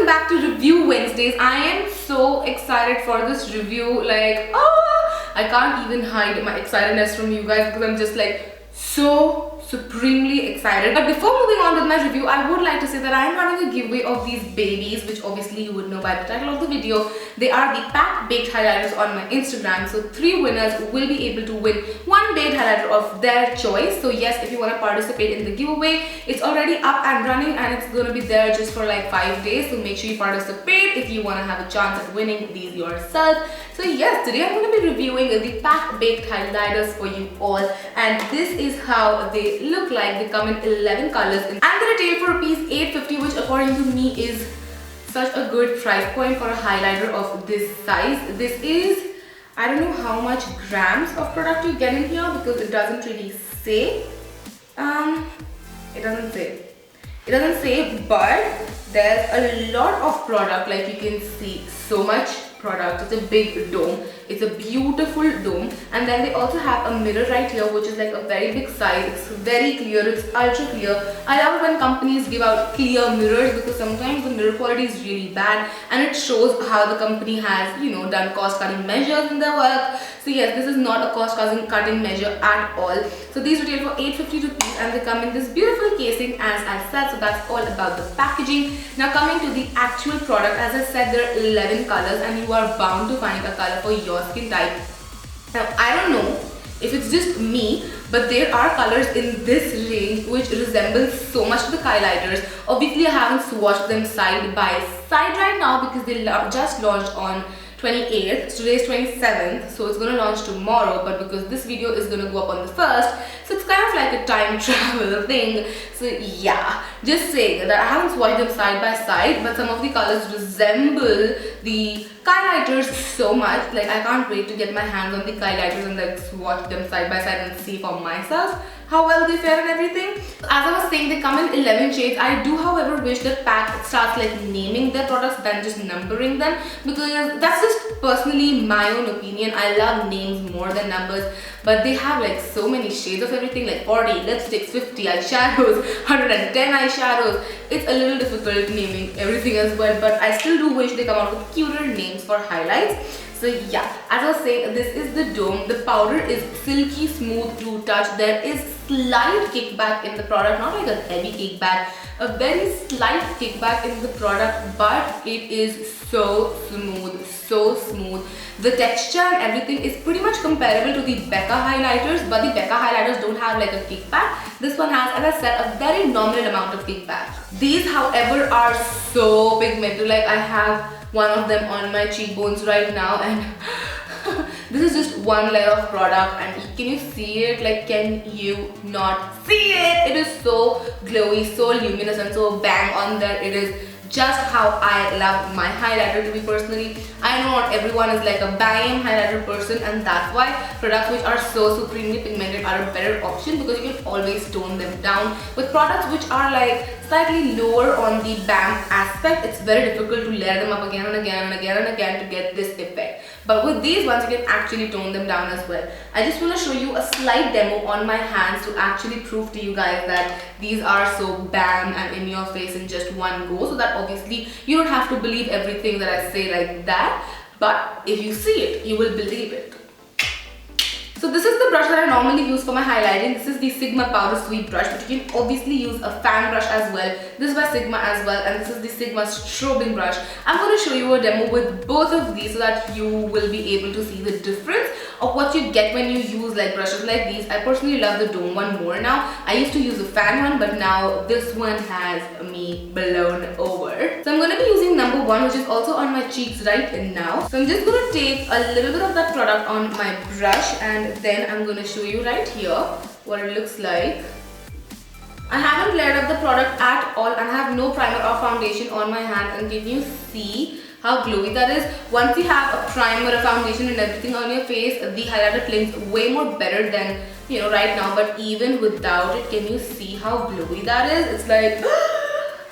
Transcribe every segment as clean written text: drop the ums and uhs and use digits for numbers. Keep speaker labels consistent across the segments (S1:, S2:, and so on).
S1: welcome back to Review Wednesdays. I am so excited for this review. Like, oh, I can't even hide my excitedness from you guys because I'm just like so supremely excited. But before moving on with my review, I would like to say that I am running a giveaway of these babies, which obviously you would know by the title of the video. They are the Pack Baked highlighters on my Instagram. So 3 winners will be able to win one baked highlighter of their choice. So yes, if you want to participate in the giveaway, it's already up and running and it's going to be there just for like 5 days. So make sure you participate if you want to have a chance at winning these yourself. So yes, today I'm going to be reviewing the Pack Baked highlighters for you all, and this is how they look like. They come in 11 colors and they retail for rupees 850, which according to me is such a good price point for a highlighter of this size. This is, I don't know how much grams of product you get in here because it doesn't really say. It doesn't say, but there's a lot of product. Like you can see, so much product. It's a big dome. It's a beautiful dome, and then they also have a mirror right here, which is like a very big size. It's very clear. It's ultra clear. I love when companies give out clear mirrors because sometimes the mirror quality is really bad and it shows how the company has, you know, done cost cutting measures in their work. So yes, this is not a cost cutting measure at all. So these retail for 850 rupees and they come in this beautiful casing, as I said. So that's all about the packaging. Now coming to the actual product, as I said, there are 11 colors and you are bound to find a color for your skin type. Now I don't know if it's just me, but there are colors in this range which resemble so much the highlighters. Obviously I haven't swatched them side by side right now because they just launched on 28th. Today is 27th, so it's gonna launch tomorrow, but because this video is gonna go up on the 1st, so it's kind of like a time travel thing. So yeah, just saying that I haven't swatched them side by side, but some of the colors resemble the highlighters so much. Like I can't wait to get my hands on the highlighters and like swatch them side by side and see for myself how well they fare and everything. As I was saying, they come in 11 shades. I do however wish that Pack starts like naming their products than just numbering them, because that's just personally my own opinion. I love names more than numbers, but they have like so many shades of everything, like 40 lipsticks, 50 eyeshadows, 110 eyeshadows. It's a little difficult naming everything as well, but I still do wish they come out with cuter names for highlights. So yeah, as I was saying, this is the dome. The powder is silky smooth to touch. There is slight kickback in the product, not like a heavy kickback, a very slight kickback in the product, but it is so smooth, so smooth. The texture and everything is pretty much comparable to the Becca highlighters, but the Becca highlighters don't have like a kickback. This one has, as I said, a very nominal amount of kickback. These, however, are so pigmented. Like I have one of them on my cheekbones right now, and this is just one layer of product, and can you see it? Like, can you not see it? It is so glowy, so luminous, and so bang on there. It is just how I love my highlighter to be personally. I know not everyone is like a bang highlighter person, and that's why products which are so supremely pigmented are a better option because you can always tone them down. With products which are like slightly lower on the bang aspect, it's very difficult to layer them up again and again and again and again to get this effect. But with these ones, you can actually tone them down as well. I just want to show you a slight demo on my hands to actually prove to you guys that these are so bam and in your face in just one go, so that obviously you don't have to believe everything that I say like that, but if you see it, you will believe it. So this is the brush that I normally use for my highlighting. This is the Sigma Powder Sweep brush, but you can obviously use a fan brush as well. This is by Sigma as well, and this is the Sigma Strobing brush. I'm going to show you a demo with both of these so that you will be able to see the difference of what you get when you use like brushes like these. I personally love the dome one more now. I used to use the fan one, but now this one has me blown over. So I'm going to be using number 1, which is also on my cheeks right now. So I'm just going to take a little bit of that product on my brush, and then I'm going to show you right here what it looks like. I haven't layered up the product at all, and I have no primer or foundation on my hand, and can you see how glowy that is? Once you have a primer, a foundation and everything on your face, the highlighter clings way more better than, you know, right now. But even without it, can you see how glowy that is? It's like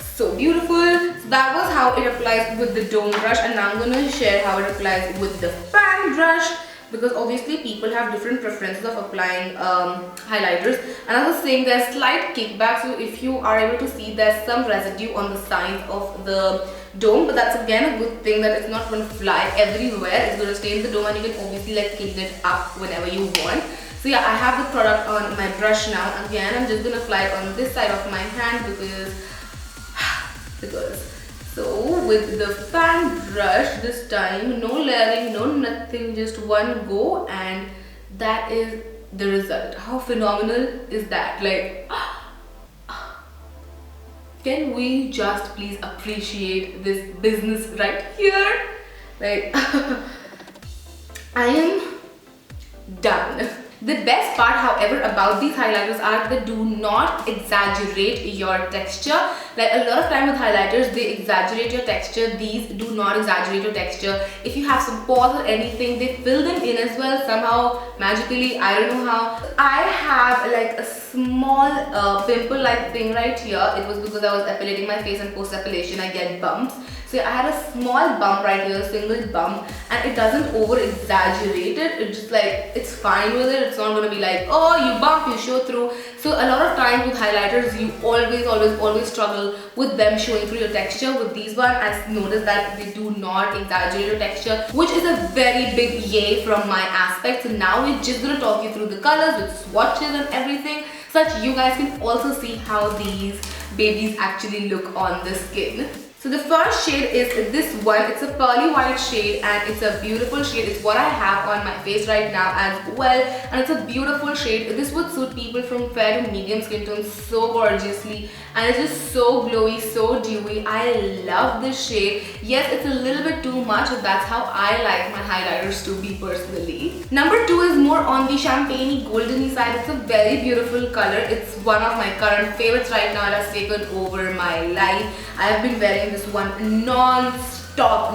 S1: so beautiful. So that was how it applies with the dome brush, and now I'm going to share how it applies with the fan brush. because obviously people have different preferences of applying highlighters. And I was saying there's slight kickback, so if you are able to see there's some residue on the sides of the dome, but that's again a good thing that it's not going to fly everywhere. It's going to stay in the dome and you can obviously like clean it up whenever you want. So yeah, I have the product on my brush now. Again, I'm just going to apply it on this side of my hand because so with the fan brush this time, no layering, no nothing, just one go, and that is the result. How phenomenal is that? Like, can we just please appreciate this business right here? Like, I am done. The best part, however, about these highlighters are they do not exaggerate your texture. Like a lot of time with highlighters, they exaggerate your texture. These do not exaggerate your texture. If you have some pores or anything, they fill them in as well somehow, magically. I don't know how. I have like a small pimple-like thing right here. It was because I was epilating my face, and post-epilation I get bumps. So I had a small bump right here, a single bump, and it doesn't over exaggerate it. It's just like, it's fine with it. It's not going to be like, oh, you bump, you show through. So a lot of times with highlighters, you always struggle with them showing through your texture. With these ones, I noticed that they do not exaggerate your texture, which is a very big yay from my aspect. So now we're just going to talk you through the colors with swatches and everything, so that you guys can also see how these babies actually look on the skin. So the first shade is this one. It's a pearly white shade and it's a beautiful shade. It's what I have on my face right now as well, and it's a beautiful shade. This would suit people from fair to medium skin tone so gorgeously, and it's just so glowy, so dewy. I love this shade. Yes, it's a little bit too much, but that's how I like my highlighters to be personally. Number 2 is more on the champagne golden side. It's a very beautiful color. It's one of my current favorites right now. It has taken over my life. I have been wearing this one non-stop,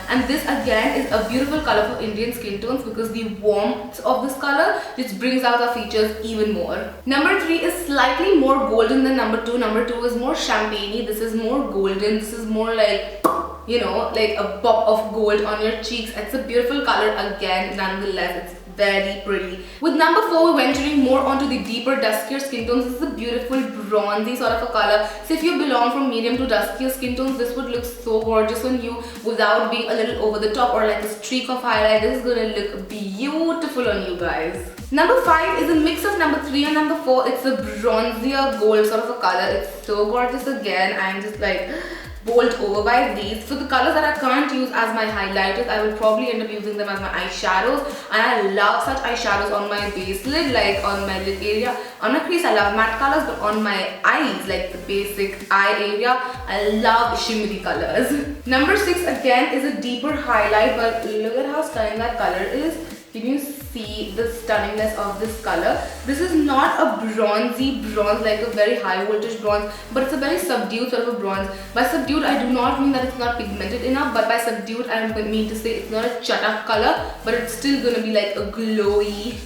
S1: and this again is a beautiful color for Indian skin tones because the warmth of this color just brings out the features even more. Number 3 is slightly more golden than number 2. Number 2 is more champagne. This is more golden. This is more like, you know, like a pop of gold on your cheeks. It's a beautiful color again, nonetheless. It's very pretty. With number 4, we're venturing more onto the deeper, duskier skin tones. This is a beautiful bronzy sort of a color. So if you belong from medium to duskier skin tones, this would look so gorgeous on you without being a little over the top or like a streak of highlight. This is gonna look beautiful on you guys. Number 5 is a mix of number 3 and number 4. It's a bronzier gold sort of a color. It's so gorgeous again. I'm just like bowled over by these. So the colors that I can't use as my highlighters, I will probably end up using them as my eyeshadows, and I love such eyeshadows on my base lid, like on my lid area. On my crease, I love matte colors, but on my eyes, like the basic eye area, I love shimmery colors. Number 6 again is a deeper highlight, but look at how stunning that color is. Can you see the stunningness of this color? This is not a bronzy bronze, like a very high voltage bronze, but it's a very subdued sort of a bronze. By subdued, I do not mean that it's not pigmented enough, but by subdued, I mean to say it's not a chatak color, but it's still gonna be like a glowy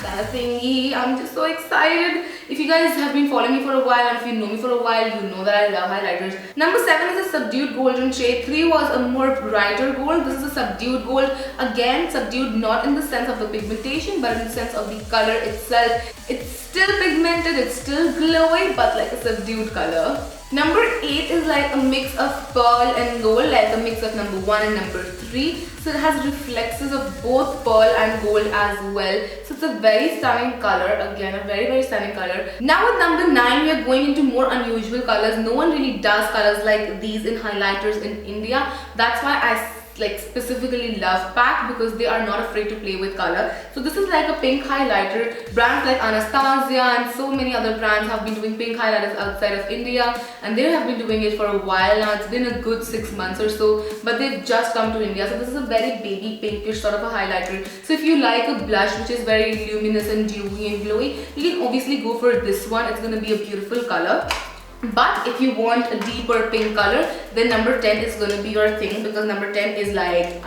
S1: kind of thingy. I'm just so excited. If you guys have been following me for a while, and if you know me for a while, you know that I love highlighters. Number 7 is a subdued golden shade. 3 was a more brighter gold. This is a subdued gold. Again, subdued not in the sense of the pigmentation, but in the sense of the color itself. It's still pigmented, it's still glowy, but like a subdued color. Number 8 is like a mix of pearl and gold, like a mix of number 1 and number 3. So it has reflexes of both pearl and gold as well. So it's a very stunning color. Again, a very stunning color. Now with number 9, we are going into more unusual colors. No one really does colors like these in highlighters in India. That's why I like specifically love PAC, because they are not afraid to play with color. So this is like a pink highlighter. Brands like Anastasia and so many other brands have been doing pink highlighters outside of India, and they have been doing it for a while now. It's been a good 6 months or so, but they've just come to India. So this is a very baby pinkish sort of a highlighter. So if you like a blush which is very luminous and dewy and glowy, you can obviously go for this one. It's going to be a beautiful color. But if you want a deeper pink color, then number 10 is going to be your thing, because number 10 is like,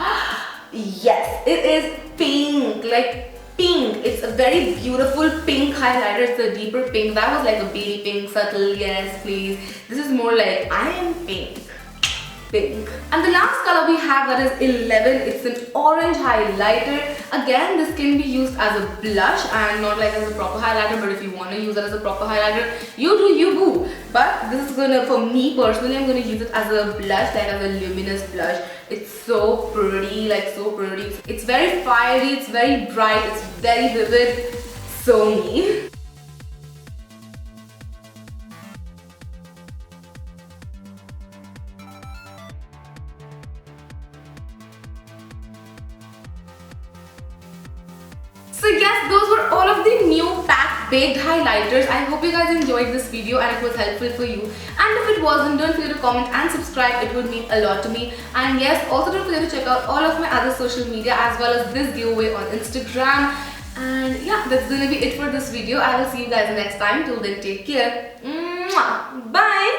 S1: yes, it is pink, like pink. It's a very beautiful pink highlighter. It's a deeper pink. That was like a baby pink, subtle, yes please. This is more like, I am pink. pink. And the last color we have, that is 11. It's an orange highlighter. Again, this can be used as a blush and not like as a proper highlighter, but if you want to use it as a proper highlighter, you do, you boo. But this is gonna, for me personally, I'm gonna use it as a blush, like as a luminous blush. It's so pretty, like so pretty. It's very fiery, it's very bright, it's very vivid. So me. So yes, those were all of the new pack baked highlighters. I hope you guys enjoyed this video and it was helpful for you. And if it wasn't, don't forget to comment and subscribe. It would mean a lot to me. And yes, also don't forget to check out all of my other social media as well as this giveaway on Instagram. And yeah, that's gonna be it for this video. I will see you guys next time. Till then, take care. Mwah. Bye.